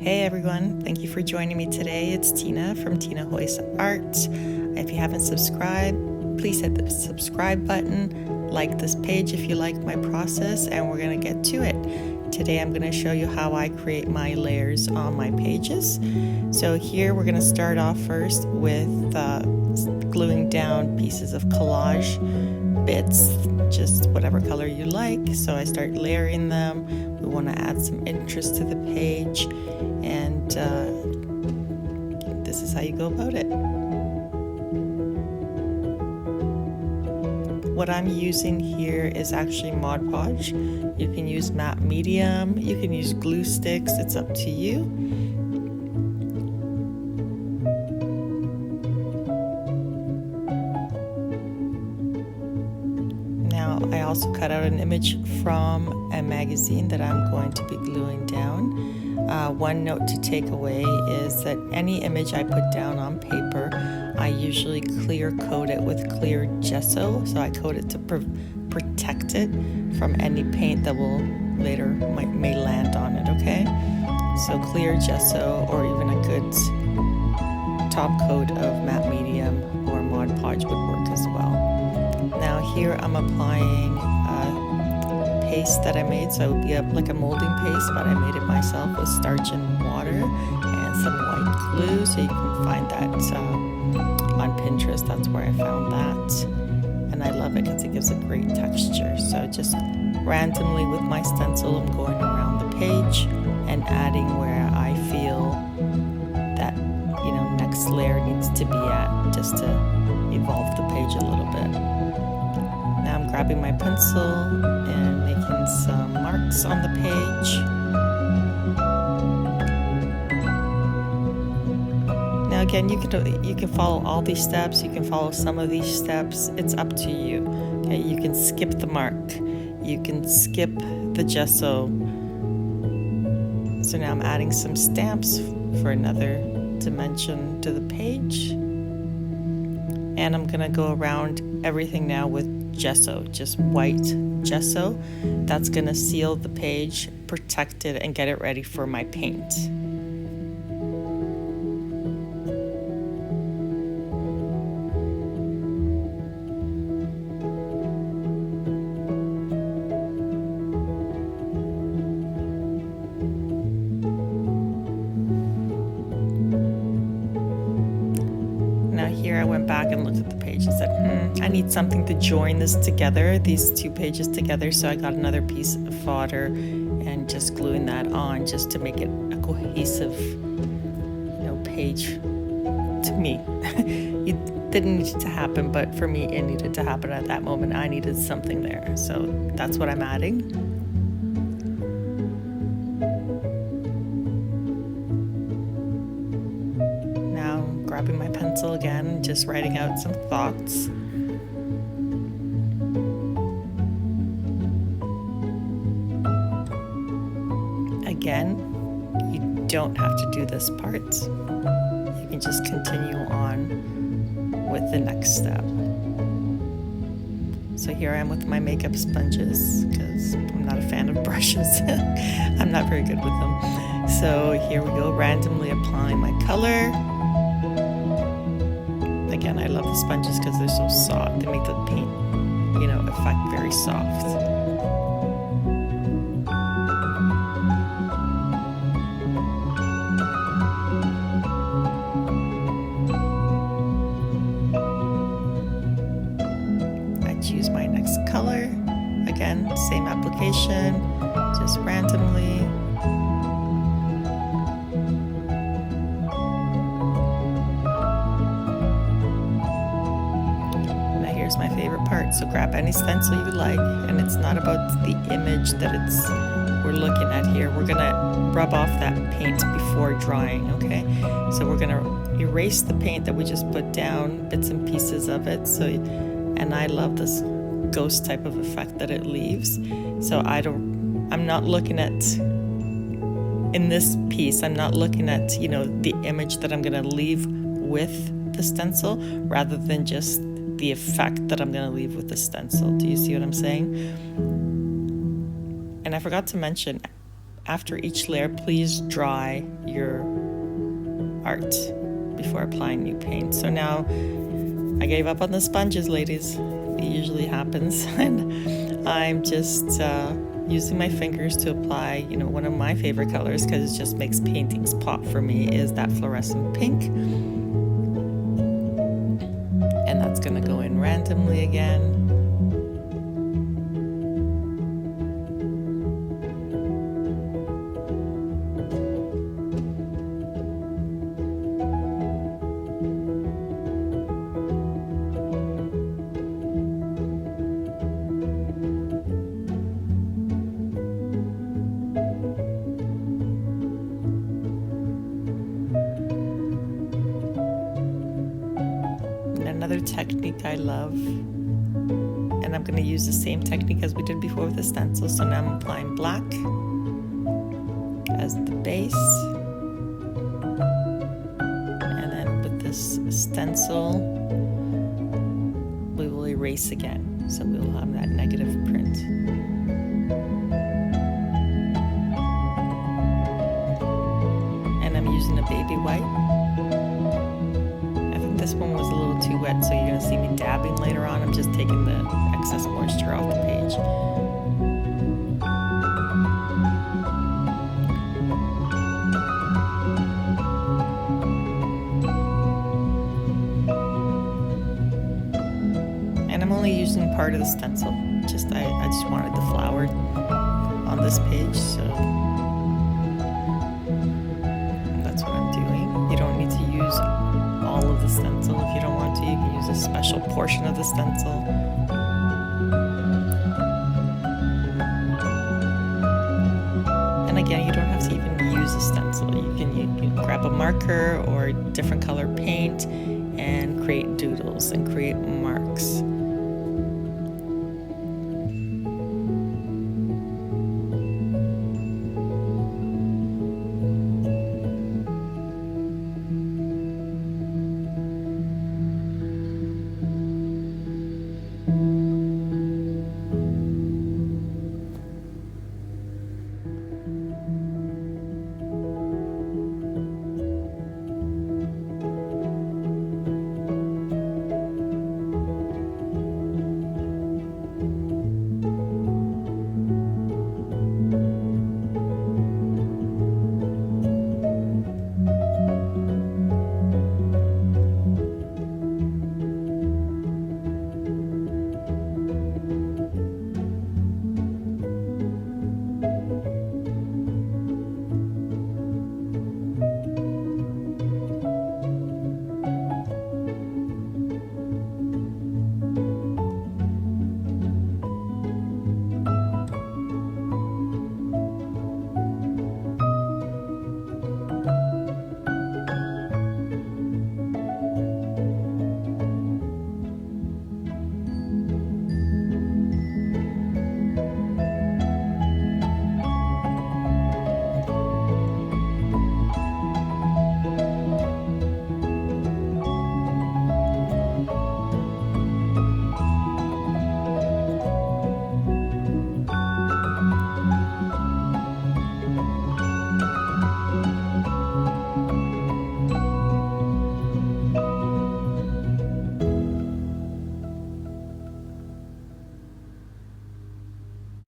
Hey everyone, thank you for joining me today. It's Tina from Tina Hoyce Art. If you haven't subscribed, please hit the subscribe button, like this page if you like my process, and we're going to get to it. Today I'm going to show you how I create my layers on my pages. So here we're going to start off first with gluing down pieces of collage bits, just whatever color you like. So I start layering them. We want to add some interest to the page, and this is how you go about it. What I'm using here is actually Mod Podge. You can use matte medium, you can use glue sticks, it's up to you. Now I also cut out an image from a magazine that I'm going to be gluing down. One note to take away is that any image I put down on paper, I usually clear coat it with clear gesso. So I coat it to protect it from any paint that will later may land on it, okay? So clear gesso or even a good top coat of matte medium or Mod Podge would work as well. Now here I'm applying paste that I made, so it would be like a molding paste, but I made it myself with starch and water and some white glue, so you can find that on Pinterest. That's where I found that, and I love it because it gives a great texture. So just randomly with my stencil, I'm going around the page and adding where I feel that next layer needs to be at, just to evolve the page a little bit. Now I'm grabbing my pencil and making some marks on the page. Now again, you can follow all these steps, you can follow some of these steps, it's up to you. Okay, you can skip the mark, you can skip the gesso. So now I'm adding some stamps for another dimension to the page. And I'm gonna go around everything now with gesso, just white gesso. That's gonna seal the page, protect it, and get it ready for my paint. Now here I went back and looked at the page and said, I need something to join this together, these two pages together. So I got another piece of fodder and just gluing that on just to make it a cohesive, page to me. It didn't need to happen, but for me it needed to happen at that moment. I needed something there. So that's what I'm adding. Grabbing my pencil again, just writing out some thoughts. Again, you don't have to do this part. You can just continue on with the next step. So here I am with my makeup sponges, because I'm not a fan of brushes. I'm not very good with them. So here we go, randomly applying my color. Again, I love the sponges because they're so soft. They make the paint, effect very soft. I choose my next color. Again, same application, just randomly. My favorite part. So grab any stencil you like, and it's not about the image that we're looking at here. We're gonna rub off that paint before drawing, okay? So we're gonna erase the paint that we just put down, bits and pieces of it. And I love this ghost type of effect that it leaves. So I'm not looking at, in this piece, I'm not looking at, the image that I'm gonna leave with the stencil, rather than just the effect that I'm going to leave with the stencil. Do you see what I'm saying? And I forgot to mention, after each layer, please dry your art before applying new paint. So now I gave up on the sponges, ladies. It usually happens. And I'm just using my fingers to apply, one of my favorite colors, because it just makes paintings pop for me, is that fluorescent pink. And that's going to go in randomly again. Another technique I love, and I'm going to use the same technique as we did before with the stencil. So now I'm applying black as the base, and then with this stencil we will erase again, so we will have that negative print. And I'm using a baby white. This one was a little too wet, so you're going to see me dabbing later on. I'm just taking the excess moisture off the page. And I'm only using part of the stencil. I just wanted the flower on this page, so that's what I'm doing. You don't need to use all of the stencil. If you don't want to, you can use a special portion of the stencil. And again, you don't have to even use a stencil. You can grab a marker or different color paint and create doodles and create marks.